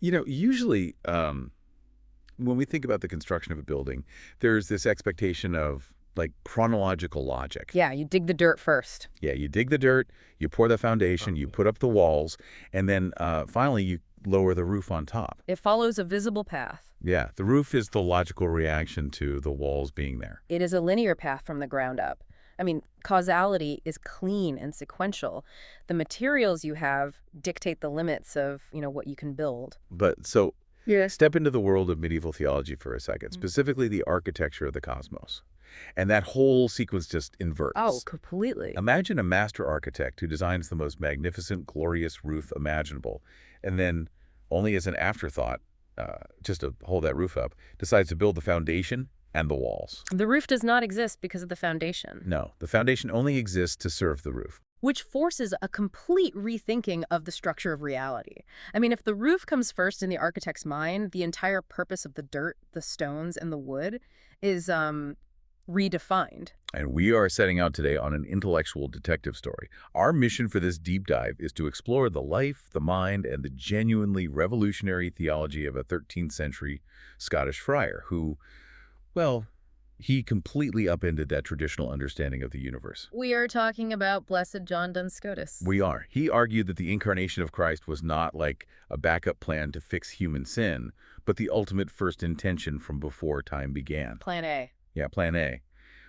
Usually when we think about the construction of a building, there's this expectation of like chronological logic. Yeah, you dig the dirt first. Yeah, you dig the dirt, you pour the foundation, you put up the walls, and then finally you lower the roof on top. It follows a visible path. Yeah, the roof is the logical reaction to the walls being there. It is a linear path from the ground up. I mean, causality is clean and sequential. The materials you have dictate the limits of, what you can build. But so Yeah. step into the world of medieval theology for a second, Mm. specifically the architecture of the cosmos. And that whole sequence just Oh, inverts. completely. Imagine a master architect who designs the most magnificent, glorious roof imaginable, and then, only as an afterthought, just to hold that roof up, decides to build the foundation and the walls. The roof does not exist because of the foundation, No, the foundation only exists to serve the roof. which forces a complete rethinking of the structure of reality. I mean, if the roof comes first in the architect's mind, the entire purpose of the dirt, the stones, and the wood is redefined. And we are setting out today on an intellectual detective story. Our mission for this deep dive is to explore the life, the mind, and the genuinely revolutionary theology of a 13th century Scottish friar who, well, he completely upended that traditional understanding of the universe. We are talking about Blessed John Duns Scotus. We are. He argued that the incarnation of Christ was not like a backup plan to fix human sin, but the ultimate first intention from before time began. Plan A. Yeah, Plan A.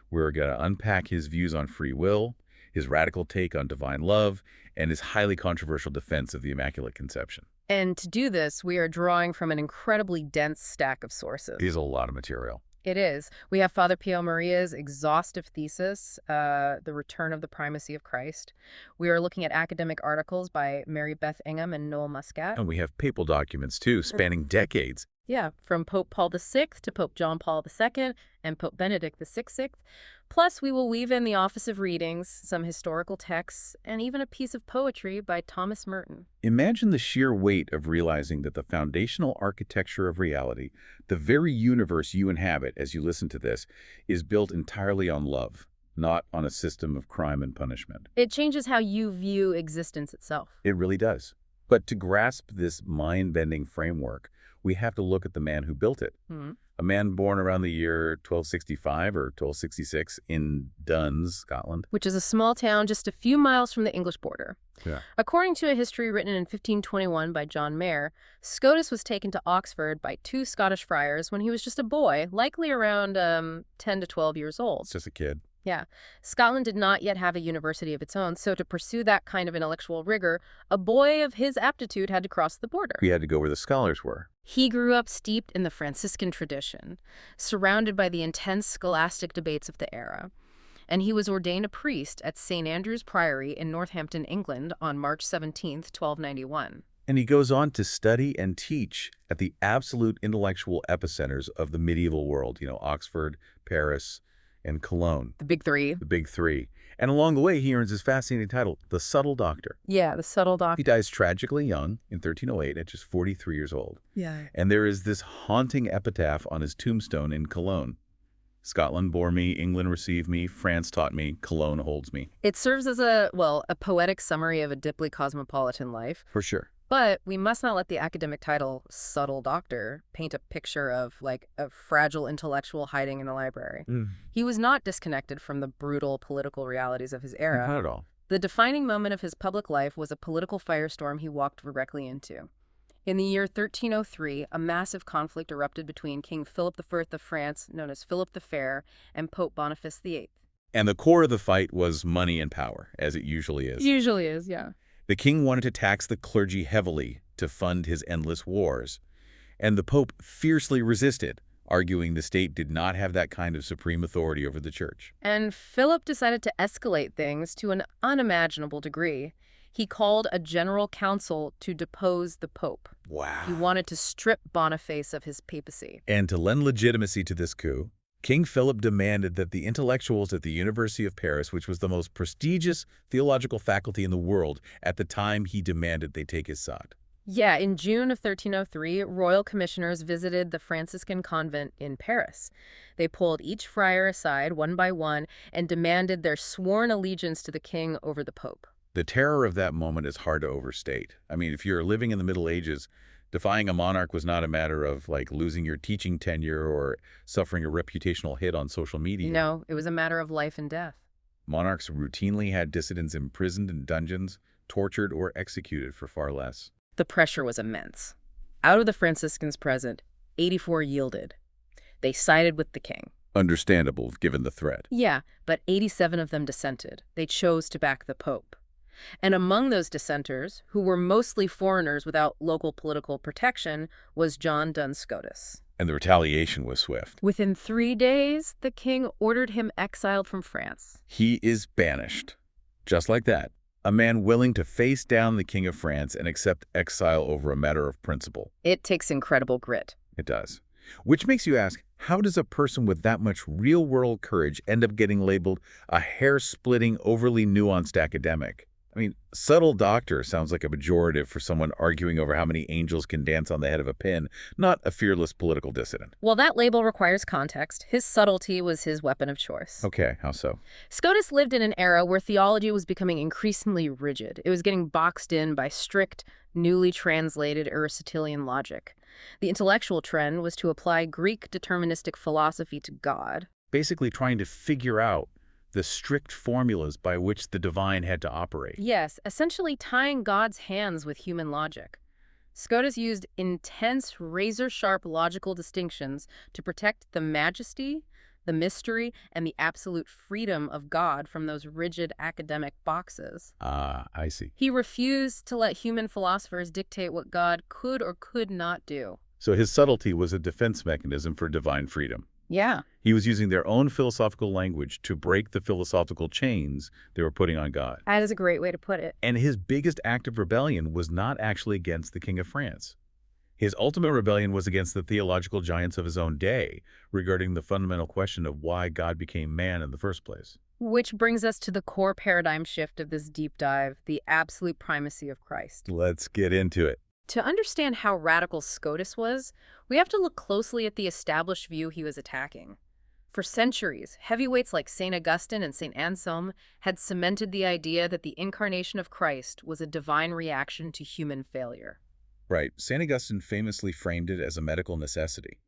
We're going to unpack his views on free will, his radical take on divine love, and his highly controversial defense of the Immaculate Conception. And to do this, we are drawing from an incredibly dense stack of sources. It is a lot of material. It is. We have Father Pio Maria's exhaustive thesis, The Return of the Primacy of Christ. We are looking at academic articles by Mary Beth Ingham and Noel Muscat. And we have papal documents, too, spanning decades. Yeah, from Pope Paul VI to Pope John Paul II and Pope Benedict XVI. Plus, we will weave in the Office of Readings, some historical texts, and even a piece of poetry by Thomas Merton. Imagine the sheer weight of realizing that the foundational architecture of reality, the very universe you inhabit as you listen to this, is built entirely on love, not on a system of crime and punishment. It changes how you view existence itself. It really does. But to grasp this mind-bending framework, we have to look at the man who built it. Hmm. A man born around the year 1265 or 1266 in Duns, Scotland. Which is a small town just a few miles from the English border. Yeah. According to a history written in 1521 by John Mayer, Scotus was taken to Oxford by two Scottish friars when he was just a boy, likely around 10 to 12 years old. It's just a kid. Yeah. Scotland did not yet have a university of its own, so to pursue that kind of intellectual rigor, a boy of his aptitude had to cross the border. We had to go where the scholars were. He grew up steeped in the Franciscan tradition, surrounded by the intense scholastic debates of the era. And he was ordained a priest at St. Andrew's Priory in Northampton, England on March 17, 1291. And he goes on to study and teach at the absolute intellectual epicenters of the medieval world, Oxford, Paris, and Cologne, The big three. the big three. And along the way, he earns his fascinating title, the Subtle Doctor. Yeah, the subtle He doctor. dies tragically young in 1308 at just 43 years old. Yeah. And there is this haunting epitaph on his tombstone in Cologne. Scotland bore me, England received me, France taught me, Cologne holds me. It serves as a poetic summary of a deeply cosmopolitan life. For sure. But we must not let the academic title, subtle doctor, paint a picture of, a fragile intellectual hiding in a library. He was not disconnected from the brutal political realities of his era. Not at all. The defining moment of his public life was a political firestorm he walked directly into. In the year 1303, a massive conflict erupted between King Philip I of France, known as Philip the Fair, and Pope Boniface VIII. And the core of the fight was money and power, as it usually is. Usually is, yeah. The king wanted to tax the clergy heavily to fund his endless wars. And the Pope fiercely resisted, arguing the state did not have that kind of supreme authority over the church. And Philip decided to escalate things to an unimaginable degree. He called a general council to depose the Pope. Wow. He wanted to strip Boniface of his papacy. And to lend legitimacy to this coup, King Philip demanded that the intellectuals at the University of Paris, which was the most prestigious theological faculty in the world, at the time he demanded they take his side. Yeah, in June of 1303, royal commissioners visited the Franciscan convent in Paris. They pulled each friar aside one by one and demanded their sworn allegiance to the king over the Pope. The terror of that moment is hard to overstate. I mean, if you're living in the Middle Ages, Defying a monarch was not a matter of, like, losing your teaching tenure or suffering a reputational hit on social media. No, it was a matter of life and death. Monarchs routinely had dissidents imprisoned in dungeons, tortured, or executed for far less. The pressure was immense. Out of the Franciscans present, 84 yielded. They sided with the king. Understandable, given the threat. Yeah, but 87 of them dissented. They chose to back the Pope. And among those dissenters, who were mostly foreigners without local political protection, was John Duns Scotus. And the retaliation was swift. Within 3 days, the king ordered him exiled from France. He is banished. Just like that. A man willing to face down the King of France and accept exile over a matter of principle. It takes incredible grit. It does. Which makes you ask, how does a person with that much real-world courage end up getting labeled a hair-splitting, overly nuanced academic? I mean, subtle doctor sounds like a pejorative for someone arguing over how many angels can dance on the head of a pin, not a fearless political dissident. Well, that label requires context. His subtlety was his weapon of choice. Okay, how so? Scotus lived in an era where theology was becoming increasingly rigid. It was getting boxed in by strict, newly translated Aristotelian logic. The intellectual trend was to apply Greek deterministic philosophy to God. Basically trying to figure out the strict formulas by which the divine had to operate. Yes, essentially tying God's hands with human logic. Scotus used intense, razor-sharp logical distinctions to protect the majesty, the mystery, and the absolute freedom of God from those rigid academic boxes. Ah, I see. He refused to let human philosophers dictate what God could or could not do. So his subtlety was a defense mechanism for divine freedom. Yeah. He was using their own philosophical language to break the philosophical chains they were putting on God. That is a great way to put it. And his biggest act of rebellion was not actually against the King of France. His ultimate rebellion was against the theological giants of his own day regarding the fundamental question of why God became man in the first place. Which brings us to the core paradigm shift of this deep dive, the absolute primacy of Christ. Let's get into it. To understand how radical Scotus was, we have to look closely at the established view he was attacking. For centuries, heavyweights like St. Augustine and St. Anselm had cemented the idea that the incarnation of Christ was a divine reaction to human failure. Right. St. Augustine famously framed it as a medical necessity.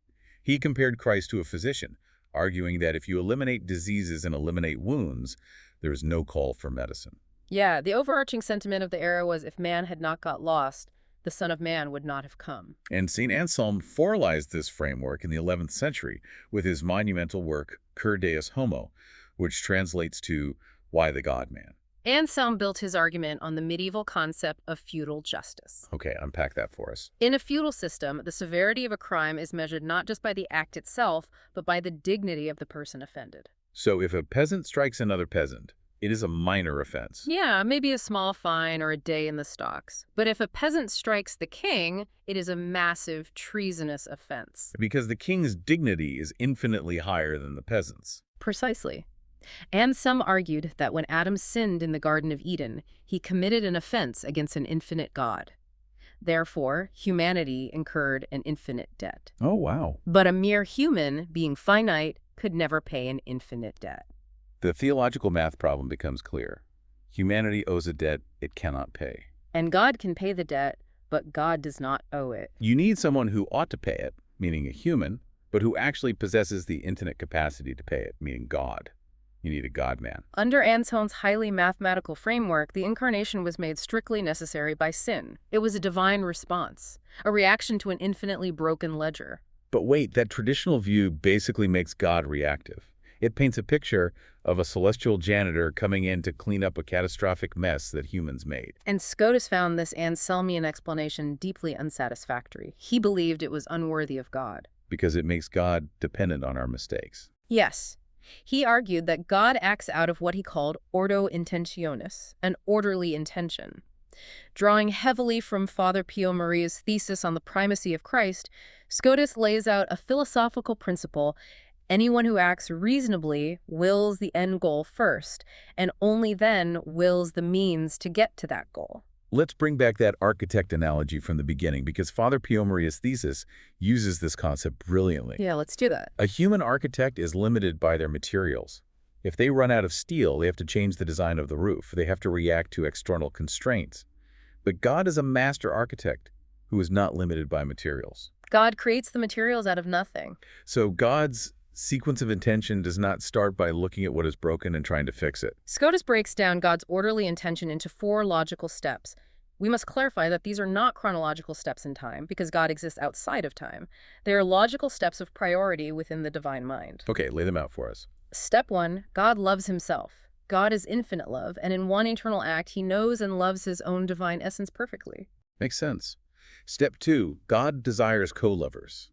He compared Christ to a physician, arguing that if you eliminate diseases and eliminate wounds, there is no call for medicine. Yeah, the overarching sentiment of the era was if man had not got lost, the Son of Man would not have come. And St. Anselm formalized this framework in the 11th century with his monumental work, Cur Deus Homo, which translates to Why the God-Man. Anselm built his argument on the medieval concept of feudal justice. Okay, unpack that for us. In a feudal system, the severity of a crime is measured not just by the act itself, but by the dignity of the person offended. So if a peasant strikes another peasant, it is a minor offense. Yeah, maybe a small fine or a day in the stocks. But if a peasant strikes the king, it is a massive treasonous offense. Because the king's dignity is infinitely higher than the peasant's. Precisely. And some argued that when Adam sinned in the Garden of Eden, he committed an offense against an infinite God. Therefore, humanity incurred an infinite debt. Oh, wow. But a mere human, being finite, could never pay an infinite debt. The theological math problem becomes clear. Humanity owes a debt it cannot pay. And God can pay the debt, but God does not owe it. You need someone who ought to pay it, meaning a human, but who actually possesses the infinite capacity to pay it, meaning God. You need a God-man. Under Anselm's highly mathematical framework, the incarnation was made strictly necessary by sin. It was a divine response, a reaction to an infinitely broken ledger. But wait, that traditional view basically makes God reactive. It paints a picture of a celestial janitor coming in to clean up a catastrophic mess that humans made. And Scotus found this Anselmian explanation deeply unsatisfactory. He believed it was unworthy of God. Because it makes God dependent on our mistakes. Yes. He argued that God acts out of what he called ordo intentionis, an orderly intention. Drawing heavily from Father Pio Maria's thesis on the primacy of Christ, Scotus lays out a philosophical principle: anyone who acts reasonably wills the end goal first, and only then wills the means to get to that goal. Let's bring back that architect analogy from the beginning, because Father Pio Maria's thesis uses this concept brilliantly. Yeah, let's do that. A human architect is limited by their materials. If they run out of steel, they have to change the design of the roof. They have to react to external constraints. But God is a master architect who is not limited by materials. God creates the materials out of nothing. So God's sequence of intention does not start by looking at what is broken and trying to fix it. Scotus breaks down God's orderly intention into 4 logical steps. We must clarify that these are not chronological steps in time, because God exists outside of time. They are logical steps of priority within the divine mind. Okay, lay them out for us. Step 1, God loves himself. God is infinite love, and in one eternal act, he knows and loves his own divine essence perfectly. Makes sense. Step 2, God desires co-lovers.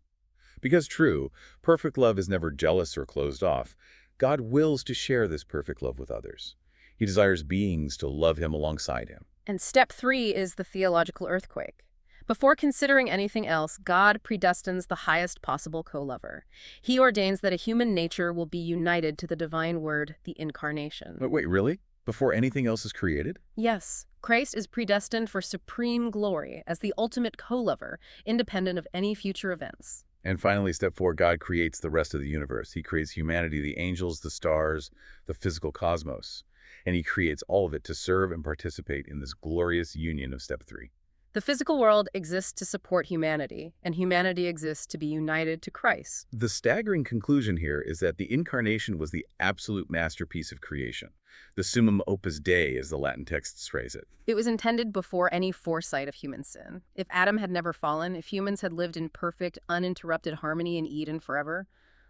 Because true, perfect love is never jealous or closed off. God wills to share this perfect love with others. He desires beings to love him alongside him. And step 3 is the theological earthquake. Before considering anything else, God predestines the highest possible co-lover. He ordains that a human nature will be united to the divine word, the incarnation. But wait, really? Before anything else is created? Yes, Christ is predestined for supreme glory as the ultimate co-lover, independent of any future events. And finally, step 4, God creates the rest of the universe. He creates humanity, the angels, the stars, the physical cosmos. And he creates all of it to serve and participate in this glorious union of step 3. The physical world exists to support humanity, and humanity exists to be united to Christ. The staggering conclusion here is that the incarnation was the absolute masterpiece of creation. The summum opus Dei, as the Latin texts phrase it. It was intended before any foresight of human sin. If Adam had never fallen, if humans had lived in perfect, uninterrupted harmony in Eden forever,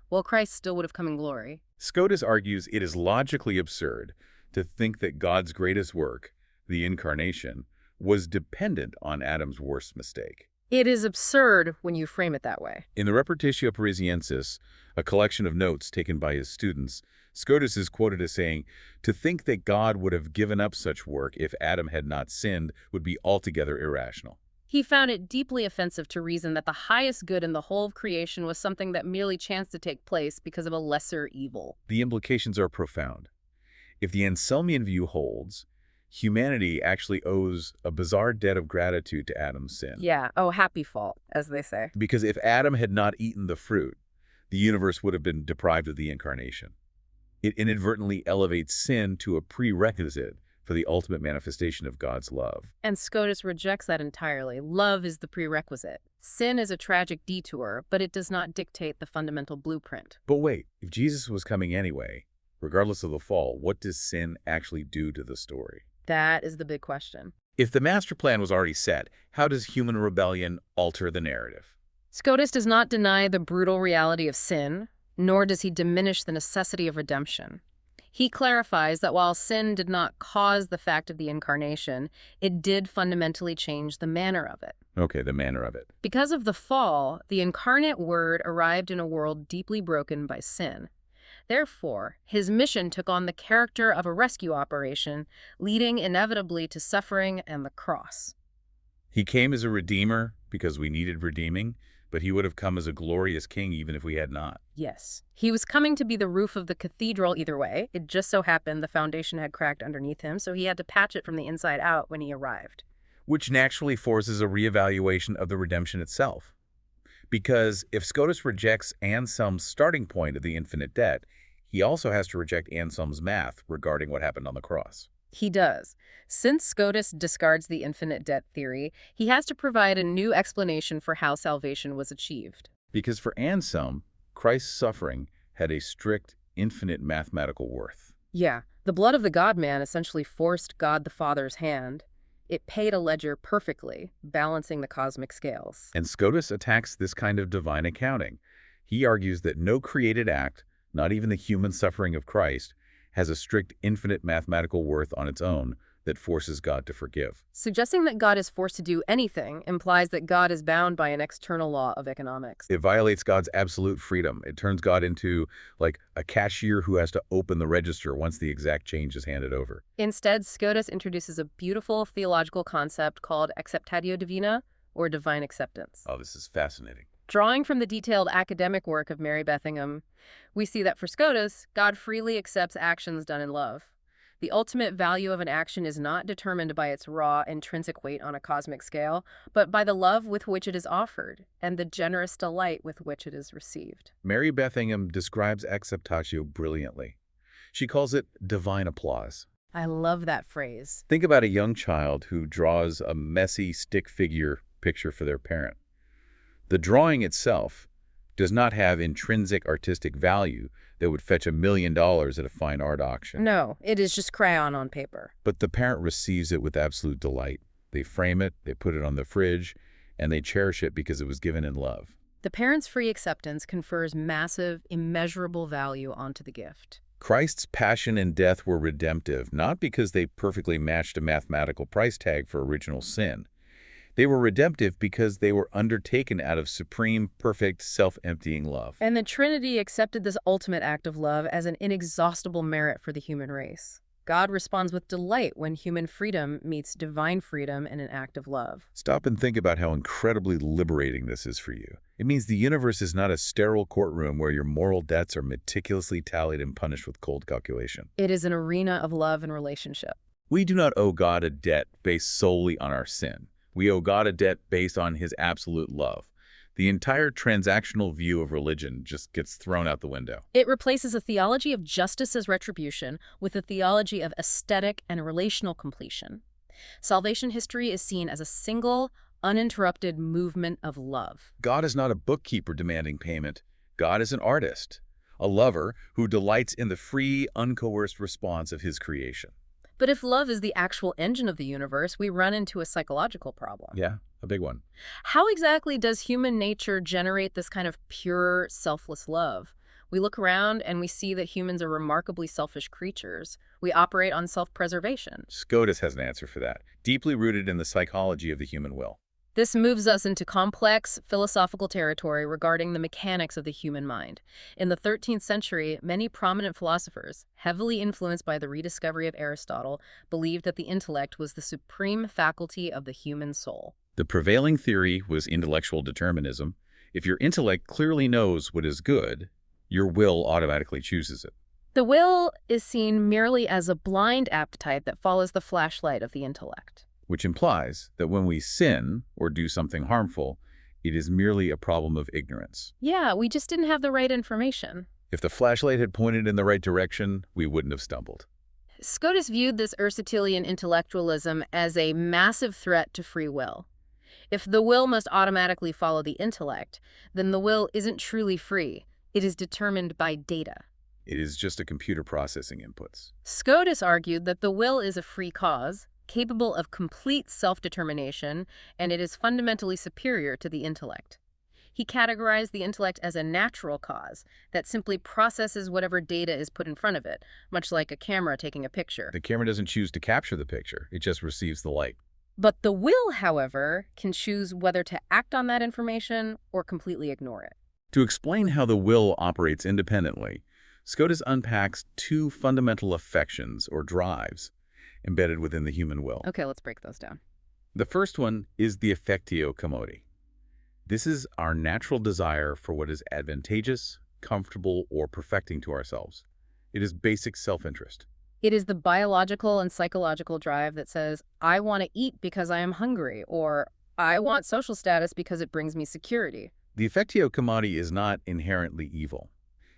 well, Christ still would have come in glory. Scotus argues it is logically absurd to think that God's greatest work, the incarnation, was dependent on Adam's worst mistake. It is absurd when you frame it that way. In the Repertitio Parisiensis, a collection of notes taken by his students, Scotus is quoted as saying, "To think that God would have given up such work if Adam had not sinned would be altogether irrational." He found it deeply offensive to reason that the highest good in the whole of creation was something that merely chanced to take place because of a lesser evil. The implications are profound. If the Anselmian view holds, humanity actually owes a bizarre debt of gratitude to Adam's sin. Yeah, oh, happy fault, as they say. Because if Adam had not eaten the fruit, the universe would have been deprived of the incarnation. It inadvertently elevates sin to a prerequisite for the ultimate manifestation of God's love. And Scotus rejects that entirely. Love is the prerequisite. Sin is a tragic detour, but it does not dictate the fundamental blueprint. But wait, if Jesus was coming anyway, regardless of the fall, what does sin actually do to the story? That is the big question. If the master plan was already set, how does human rebellion alter the narrative? Scotus does not deny the brutal reality of sin, nor does he diminish the necessity of redemption. He clarifies that while sin did not cause the fact of the incarnation, it did fundamentally change the manner of it. Okay, the manner of it. Because of the fall, the incarnate Word arrived in a world deeply broken by sin. Therefore, his mission took on the character of a rescue operation, leading inevitably to suffering and the cross. He came as a redeemer because we needed redeeming, but he would have come as a glorious king even if we had not. Yes. He was coming to be the roof of the cathedral either way. It just so happened the foundation had cracked underneath him, so he had to patch it from the inside out when he arrived. Which naturally forces a reevaluation of the redemption itself. Because if Scotus rejects Anselm's starting point of the infinite debt, he also has to reject Anselm's math regarding what happened on the cross. He does. Since Scotus discards the infinite debt theory, he has to provide a new explanation for how salvation was achieved. Because for Anselm, Christ's suffering had a strict, infinite mathematical worth. Yeah, the blood of the God-man essentially forced God the Father's hand. It paid a ledger perfectly, balancing the cosmic scales. And Scotus attacks this kind of divine accounting. He argues that no created act, not even the human suffering of Christ, has a strict, infinite mathematical worth on its own that forces God to forgive. Suggesting that God is forced to do anything implies that God is bound by an external law of economics. It violates God's absolute freedom. It turns God into, like, a cashier who has to open the register once the exact change is handed over. Instead, Scotus introduces a beautiful theological concept called acceptatio divina, or divine acceptance. Oh, this is fascinating. Drawing from the detailed academic work of Mary Bethingham, we see that for Scotus, God freely accepts actions done in love. The ultimate value of an action is not determined by its raw, intrinsic weight on a cosmic scale, but by the love with which it is offered and the generous delight with which it is received. Mary Bethingham describes acceptatio brilliantly. She calls it divine applause. I love that phrase. Think about a young child who draws a messy stick figure picture for their parent. The drawing itself does not have intrinsic artistic value that would fetch $1 million at a fine art auction. No, it is just crayon on paper. But the parent receives it with absolute delight. They frame it, they put it on the fridge, and they cherish it because it was given in love. The parent's free acceptance confers massive, immeasurable value onto the gift. Christ's passion and death were redemptive, not because they perfectly matched a mathematical price tag for original sin. They were redemptive because they were undertaken out of supreme, perfect, self-emptying love. And the Trinity accepted this ultimate act of love as an inexhaustible merit for the human race. God responds with delight when human freedom meets divine freedom in an act of love. Stop and think about how incredibly liberating this is for you. It means the universe is not a sterile courtroom where your moral debts are meticulously tallied and punished with cold calculation. It is an arena of love and relationship. We do not owe God a debt based solely on our sin. We owe God a debt based on his absolute love. The entire transactional view of religion just gets thrown out the window. It replaces a theology of justice as retribution with a theology of aesthetic and relational completion. Salvation history is seen as a single, uninterrupted movement of love. God is not a bookkeeper demanding payment. God is an artist, a lover who delights in the free, uncoerced response of his creation. But if love is the actual engine of the universe, we run into a psychological problem. Yeah, a big one. How exactly does human nature generate this kind of pure, selfless love? We look around and we see that humans are remarkably selfish creatures. We operate on self-preservation. Scotus has an answer for that, deeply rooted in the psychology of the human will. This moves us into complex philosophical territory regarding the mechanics of the human mind. In the 13th century, many prominent philosophers, heavily influenced by the rediscovery of Aristotle, believed that the intellect was the supreme faculty of the human soul. The prevailing theory was intellectual determinism. If your intellect clearly knows what is good, your will automatically chooses it. The will is seen merely as a blind appetite that follows the flashlight of the intellect. Which implies that when we sin or do something harmful, it is merely a problem of ignorance. Yeah, we just didn't have the right information. If the flashlight had pointed in the right direction, we wouldn't have stumbled. Scotus viewed this Aristotelian intellectualism as a massive threat to free will. If the will must automatically follow the intellect, then the will isn't truly free. It is determined by data. It is just a computer processing inputs. Scotus argued that the will is a free cause, capable of complete self-determination, and it is fundamentally superior to the intellect. He categorized the intellect as a natural cause that simply processes whatever data is put in front of it, much like a camera taking a picture. The camera doesn't choose to capture the picture, it just receives the light. But the will, however, can choose whether to act on that information or completely ignore it. To explain how the will operates independently, Scotus unpacks two fundamental affections or drives embedded within the human will. Okay, let's break those down. The first one is the affectio commodi. This is our natural desire for what is advantageous, comfortable, or perfecting to ourselves. It is basic self-interest. It is the biological and psychological drive that says, I want to eat because I am hungry, or I want social status because it brings me security. The affectio commodi is not inherently evil.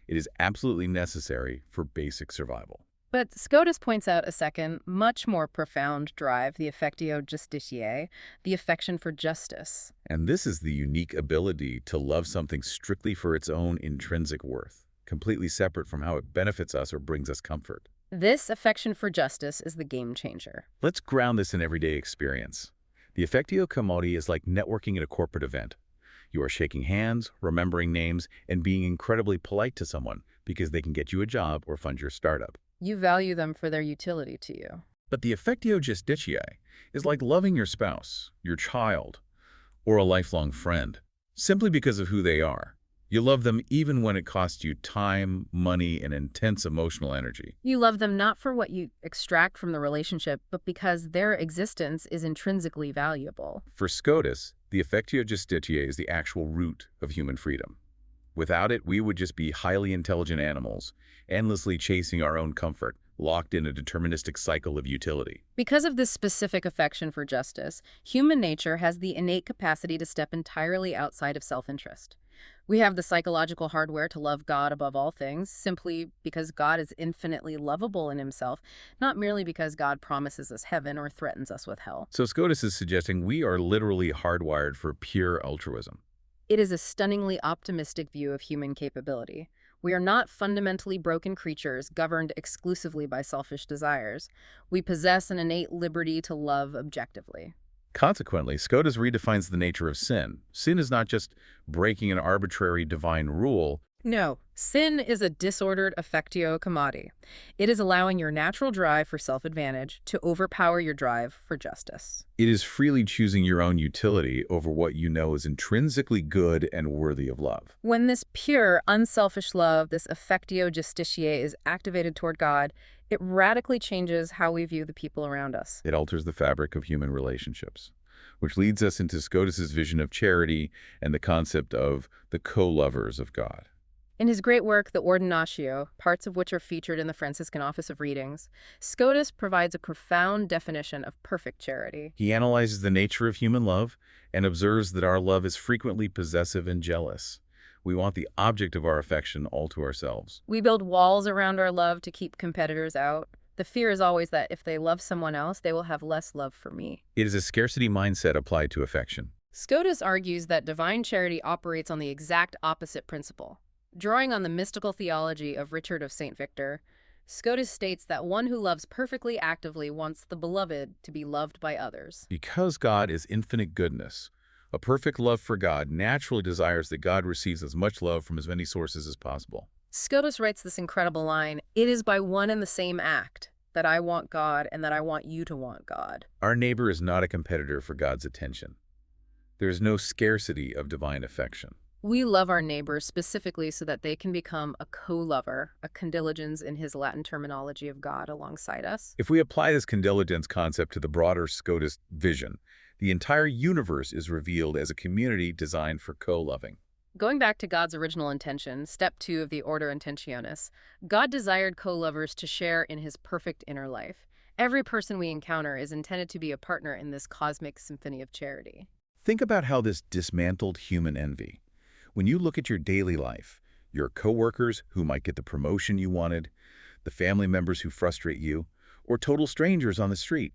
It is absolutely necessary for basic survival. But Scotus points out a second, much more profound drive, the affectio justitiae, the affection for justice. And this is the unique ability to love something strictly for its own intrinsic worth, completely separate from how it benefits us or brings us comfort. This affection for justice is the game changer. Let's ground this in everyday experience. The affectio commodi is like networking at a corporate event. You are shaking hands, remembering names, and being incredibly polite to someone because they can get you a job or fund your startup. You value them for their utility to you. But the affectio justitiae is like loving your spouse, your child, or a lifelong friend, simply because of who they are. You love them even when it costs you time, money, and intense emotional energy. You love them not for what you extract from the relationship, but because their existence is intrinsically valuable. For Scotus, the affectio justitiae is the actual root of human freedom. Without it, we would just be highly intelligent animals, endlessly chasing our own comfort, locked in a deterministic cycle of utility. Because of this specific affection for justice, human nature has the innate capacity to step entirely outside of self-interest. We have the psychological hardware to love God above all things, simply because God is infinitely lovable in himself, not merely because God promises us heaven or threatens us with hell. So Scotus is suggesting we are literally hardwired for pure altruism. It is a stunningly optimistic view of human capability. We are not fundamentally broken creatures governed exclusively by selfish desires. We possess an innate liberty to love objectively. Consequently, Scotus redefines the nature of sin. Sin is not just breaking an arbitrary divine rule. No, sin is a disordered affectio commodi. It is allowing your natural drive for self-advantage to overpower your drive for justice. It is freely choosing your own utility over what you know is intrinsically good and worthy of love. When this pure, unselfish love, this affectio justitiae, is activated toward God, it radically changes how we view the people around us. It alters the fabric of human relationships, which leads us into Scotus's vision of charity and the concept of the co-lovers of God. In his great work, The Ordinatio, parts of which are featured in the Franciscan Office of Readings, Scotus provides a profound definition of perfect charity. He analyzes the nature of human love and observes that our love is frequently possessive and jealous. We want the object of our affection all to ourselves. We build walls around our love to keep competitors out. The fear is always that if they love someone else, they will have less love for me. It is a scarcity mindset applied to affection. Scotus argues that divine charity operates on the exact opposite principle. Drawing on the mystical theology of Richard of St. Victor, Scotus states that one who loves perfectly actively wants the beloved to be loved by others. Because God is infinite goodness, a perfect love for God naturally desires that God receives as much love from as many sources as possible. Scotus writes this incredible line, "It is by one and the same act that I want God and that I want you to want God." Our neighbor is not a competitor for God's attention. There is no scarcity of divine affection. We love our neighbors specifically so that they can become a co-lover, a condiligens in his Latin terminology of God alongside us. If we apply this condiligence concept to the broader Scotus vision, the entire universe is revealed as a community designed for co-loving. Going back to God's original intention, step 2 of the Order Intentionis, God desired co-lovers to share in his perfect inner life. Every person we encounter is intended to be a partner in this cosmic symphony of charity. Think about how this dismantled human envy. When you look at your daily life, your coworkers who might get the promotion you wanted, the family members who frustrate you, or total strangers on the street,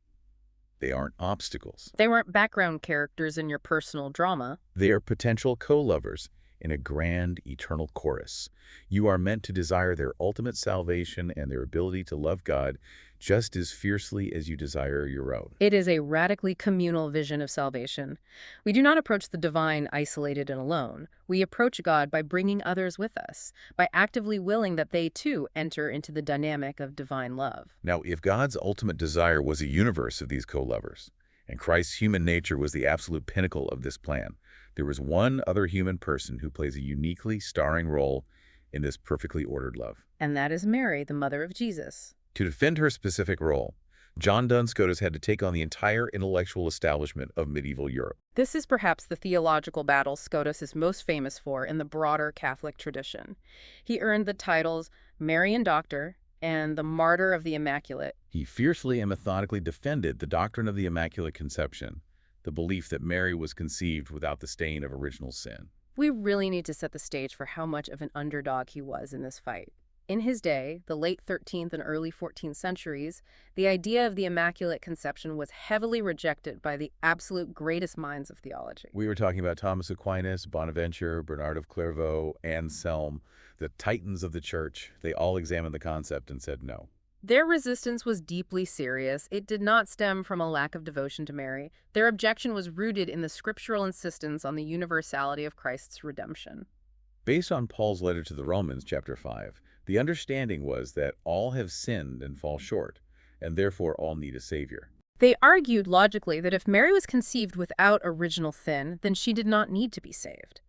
they aren't obstacles. They weren't background characters in your personal drama. They are potential co-lovers in a grand, eternal chorus. You are meant to desire their ultimate salvation and their ability to love God just as fiercely as you desire your own. It is a radically communal vision of salvation. We do not approach the divine isolated and alone. We approach God by bringing others with us, by actively willing that they too enter into the dynamic of divine love. Now, if God's ultimate desire was a universe of these co-lovers, and Christ's human nature was the absolute pinnacle of this plan, there was one other human person who plays a uniquely starring role in this perfectly ordered love. And that is Mary, the mother of Jesus. To defend her specific role, John Duns Scotus had to take on the entire intellectual establishment of medieval Europe. This is perhaps the theological battle Scotus is most famous for in the broader Catholic tradition. He earned the titles Marian Doctor and the Martyr of the Immaculate. He fiercely and methodically defended the doctrine of the Immaculate Conception, the belief that Mary was conceived without the stain of original sin. We really need to set the stage for how much of an underdog he was in this fight. In his day, the late 13th and early 14th centuries, the idea of the Immaculate Conception was heavily rejected by the absolute greatest minds of theology. We were talking about Thomas Aquinas, Bonaventure, Bernard of Clairvaux, Anselm, the titans of the church. They all examined the concept and said no. Their resistance was deeply serious. It did not stem from a lack of devotion to Mary. Their objection was rooted in the scriptural insistence on the universality of Christ's redemption. Based on Paul's letter to the Romans, chapter 5, the understanding was that all have sinned and fall short, and therefore all need a Savior. They argued logically that if Mary was conceived without original sin, then she did not need to be saved.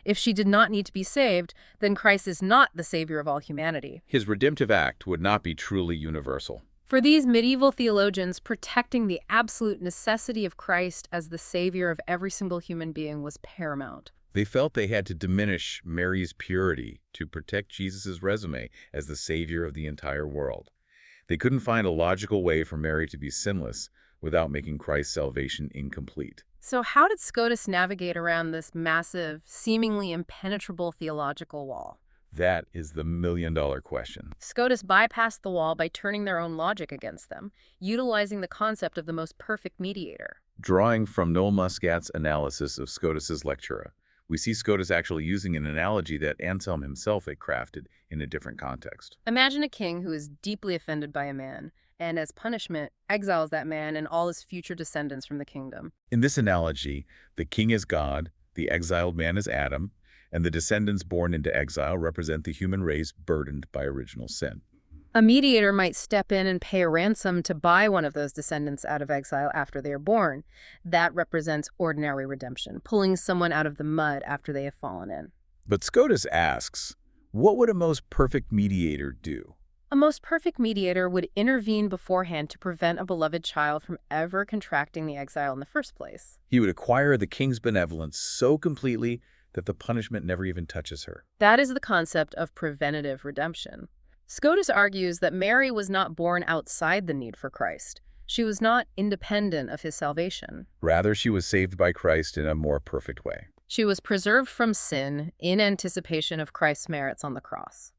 If she did not need to be saved, then Christ is not the Savior of all humanity. His redemptive act would not be truly universal. For these medieval theologians, protecting the absolute necessity of Christ as the Savior of every single human being was paramount. They felt they had to diminish Mary's purity to protect Jesus' resume as the Savior of the entire world. They couldn't find a logical way for Mary to be sinless without making Christ's salvation incomplete. So how did SCOTUS navigate around this massive, seemingly impenetrable theological wall? That is the million-dollar question. SCOTUS bypassed the wall by turning their own logic against them, utilizing the concept of the most perfect mediator. Drawing from Noel Muscat's analysis of Scotus's Lectura, we see Scotus actually using an analogy that Anselm himself had crafted in a different context. Imagine a king who is deeply offended by a man, and as punishment, exiles that man and all his future descendants from the kingdom. In this analogy, the king is God, the exiled man is Adam, and the descendants born into exile represent the human race burdened by original sin. A mediator might step in and pay a ransom to buy one of those descendants out of exile after they are born. That represents ordinary redemption, pulling someone out of the mud after they have fallen in. But Scotus asks, what would a most perfect mediator do? A most perfect mediator would intervene beforehand to prevent a beloved child from ever contracting the exile in the first place. He would acquire the king's benevolence so completely that the punishment never even touches her. That is the concept of preventative redemption. Scotus argues that Mary was not born outside the need for Christ. She was not independent of his salvation. Rather, she was saved by Christ in a more perfect way. She was preserved from sin in anticipation of Christ's merits on the cross.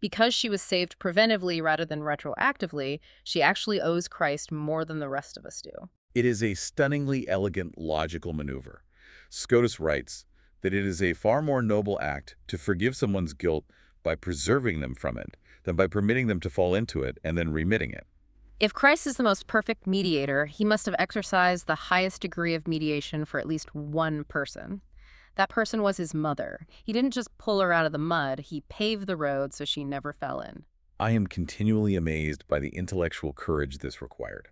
Because she was saved preventively rather than retroactively, she actually owes Christ more than the rest of us do. It is a stunningly elegant logical maneuver. Scotus writes that it is a far more noble act to forgive someone's guilt by preserving them from it than by permitting them to fall into it and then remitting it. If Christ is the most perfect mediator, he must have exercised the highest degree of mediation for at least one person. That person was his mother. He didn't just pull her out of the mud, he paved the road so she never fell in. I am continually amazed by the intellectual courage this required.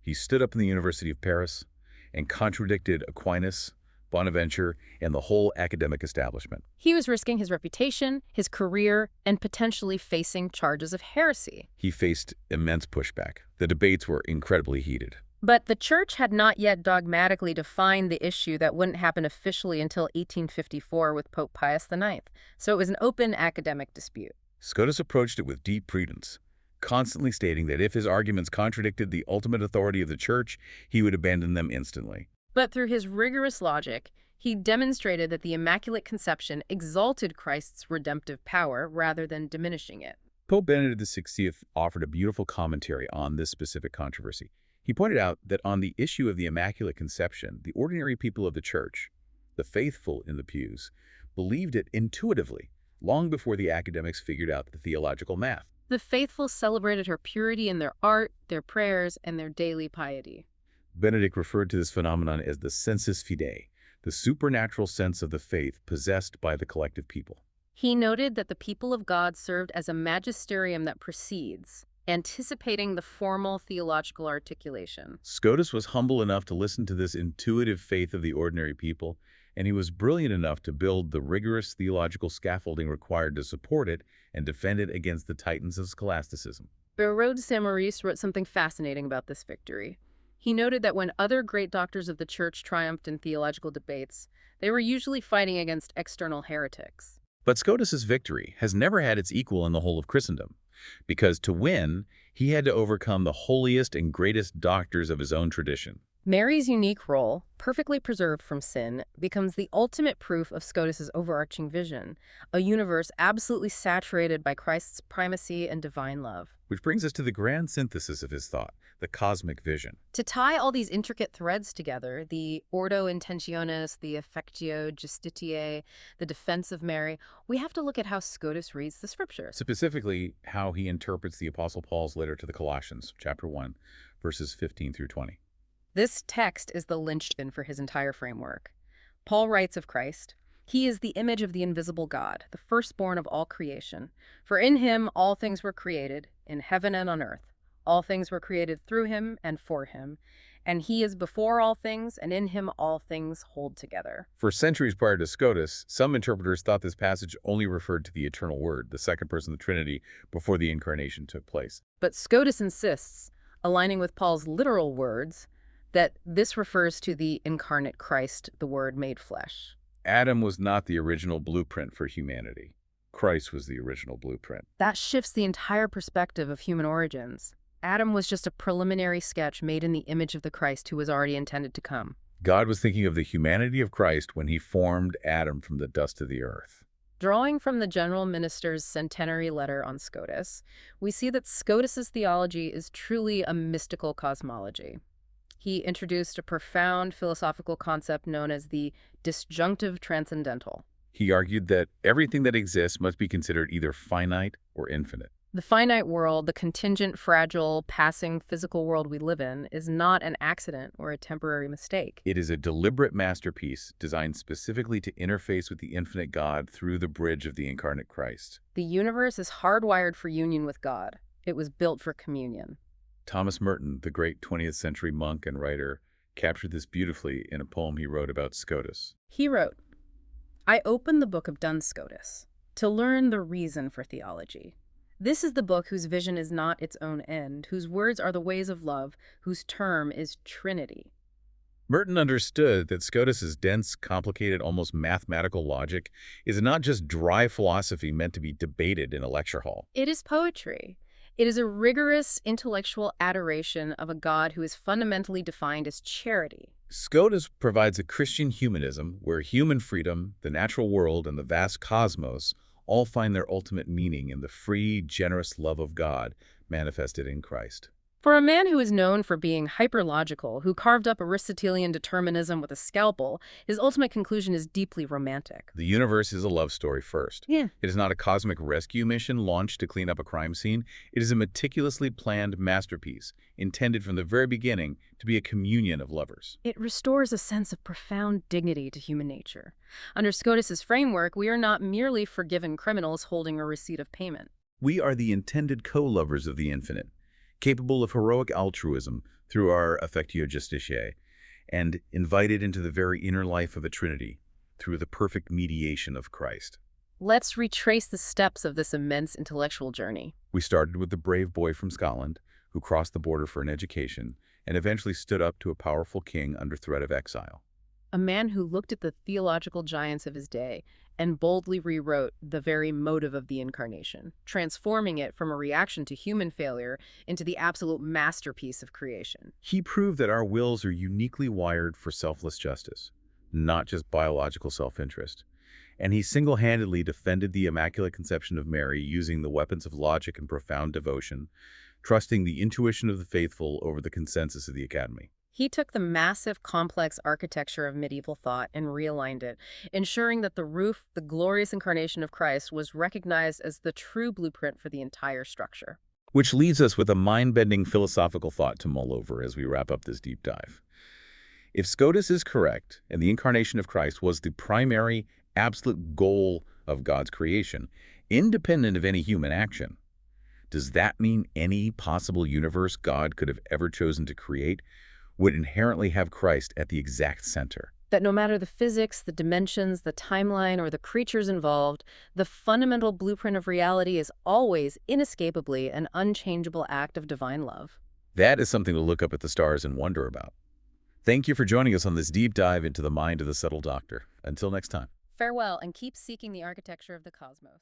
He stood up in the University of Paris and contradicted Aquinas, Bonaventure, and the whole academic establishment. He was risking his reputation, his career, and potentially facing charges of heresy. He faced immense pushback. The debates were incredibly heated. But the church had not yet dogmatically defined the issue that wouldn't happen officially until 1854 with Pope Pius IX, so it was an open academic dispute. Scotus approached it with deep prudence, constantly stating that if his arguments contradicted the ultimate authority of the church, he would abandon them instantly. But through his rigorous logic, he demonstrated that the Immaculate Conception exalted Christ's redemptive power rather than diminishing it. Pope Benedict XVI offered a beautiful commentary on this specific controversy. He pointed out that on the issue of the Immaculate Conception, the ordinary people of the church, the faithful in the pews, believed it intuitively, long before the academics figured out the theological math. The faithful celebrated her purity in their art, their prayers, and their daily piety. Benedict referred to this phenomenon as the sensus fidei, the supernatural sense of the faith possessed by the collective people. He noted that the people of God served as a magisterium that precedes, anticipating the formal theological articulation. Scotus was humble enough to listen to this intuitive faith of the ordinary people, and he was brilliant enough to build the rigorous theological scaffolding required to support it and defend it against the titans of scholasticism. Barraud de Saint-Maurice wrote something fascinating about this victory. He noted that when other great doctors of the church triumphed in theological debates, they were usually fighting against external heretics. But Scotus's victory has never had its equal in the whole of Christendom, because to win, he had to overcome the holiest and greatest doctors of his own tradition. Mary's unique role, perfectly preserved from sin, becomes the ultimate proof of Scotus's overarching vision, a universe absolutely saturated by Christ's primacy and divine love. Which brings us to the grand synthesis of his thought, the cosmic vision. To tie all these intricate threads together, the Ordo Intentionis, the Affectio Justitiae, the defense of Mary, we have to look at how Scotus reads the scriptures. Specifically, how he interprets the Apostle Paul's letter to the Colossians, chapter 1, verses 15 through 20. This text is the linchpin for his entire framework. Paul writes of Christ, "He is the image of the invisible God, the firstborn of all creation. For in him all things were created, in heaven and on earth. All things were created through him and for him. And he is before all things, and in him all things hold together." For centuries prior to Scotus, some interpreters thought this passage only referred to the eternal Word, the second person of the Trinity, before the Incarnation took place. But Scotus insists, aligning with Paul's literal words, that this refers to the incarnate Christ, the Word made flesh. Adam was not the original blueprint for humanity. Christ was the original blueprint. That shifts the entire perspective of human origins. Adam was just a preliminary sketch made in the image of the Christ who was already intended to come. God was thinking of the humanity of Christ when he formed Adam from the dust of the earth. Drawing from the General Minister's centenary letter on Scotus, we see that Scotus's theology is truly a mystical cosmology. He introduced a profound philosophical concept known as the disjunctive transcendental. He argued that everything that exists must be considered either finite or infinite. The finite world, the contingent, fragile, passing physical world we live in, is not an accident or a temporary mistake. It is a deliberate masterpiece designed specifically to interface with the infinite God through the bridge of the incarnate Christ. The universe is hardwired for union with God. It was built for communion. Thomas Merton, the great 20th century monk and writer, captured this beautifully in a poem he wrote about Scotus. He wrote, "I opened the book of Duns Scotus to learn the reason for theology. This is the book whose vision is not its own end, whose words are the ways of love, whose term is Trinity." Merton understood that Scotus's dense, complicated, almost mathematical logic is not just dry philosophy meant to be debated in a lecture hall. It is poetry. It is a rigorous intellectual adoration of a God who is fundamentally defined as charity. Scotus provides a Christian humanism where human freedom, the natural world, and the vast cosmos all find their ultimate meaning in the free, generous love of God manifested in Christ. For a man who is known for being hyperlogical, who carved up Aristotelian determinism with a scalpel, his ultimate conclusion is deeply romantic. The universe is a love story first. Yeah. It is not a cosmic rescue mission launched to clean up a crime scene. It is a meticulously planned masterpiece, intended from the very beginning to be a communion of lovers. It restores a sense of profound dignity to human nature. Under Scotus's framework, we are not merely forgiven criminals holding a receipt of payment. We are the intended co-lovers of the infinite, capable of heroic altruism through our affectio justitiae, and invited into the very inner life of the Trinity through the perfect mediation of Christ. Let's retrace the steps of this immense intellectual journey. We started with the brave boy from Scotland who crossed the border for an education and eventually stood up to a powerful king under threat of exile. A man who looked at the theological giants of his day and boldly rewrote the very motive of the Incarnation, transforming it from a reaction to human failure into the absolute masterpiece of creation. He proved that our wills are uniquely wired for selfless justice, not just biological self-interest. And he single-handedly defended the Immaculate Conception of Mary using the weapons of logic and profound devotion, trusting the intuition of the faithful over the consensus of the Academy. He took the massive, complex architecture of medieval thought and realigned it, ensuring that the roof, the glorious incarnation of Christ, was recognized as the true blueprint for the entire structure. Which leaves us with a mind-bending philosophical thought to mull over as we wrap up this deep dive. If Scotus is correct, and the incarnation of Christ was the primary, absolute goal of God's creation, independent of any human action, does that mean any possible universe God could have ever chosen to create would inherently have Christ at the exact center? That no matter the physics, the dimensions, the timeline, or the creatures involved, the fundamental blueprint of reality is always, inescapably, an unchangeable act of divine love. That is something to look up at the stars and wonder about. Thank you for joining us on this deep dive into the mind of the subtle doctor. Until next time. Farewell, and keep seeking the architecture of the cosmos.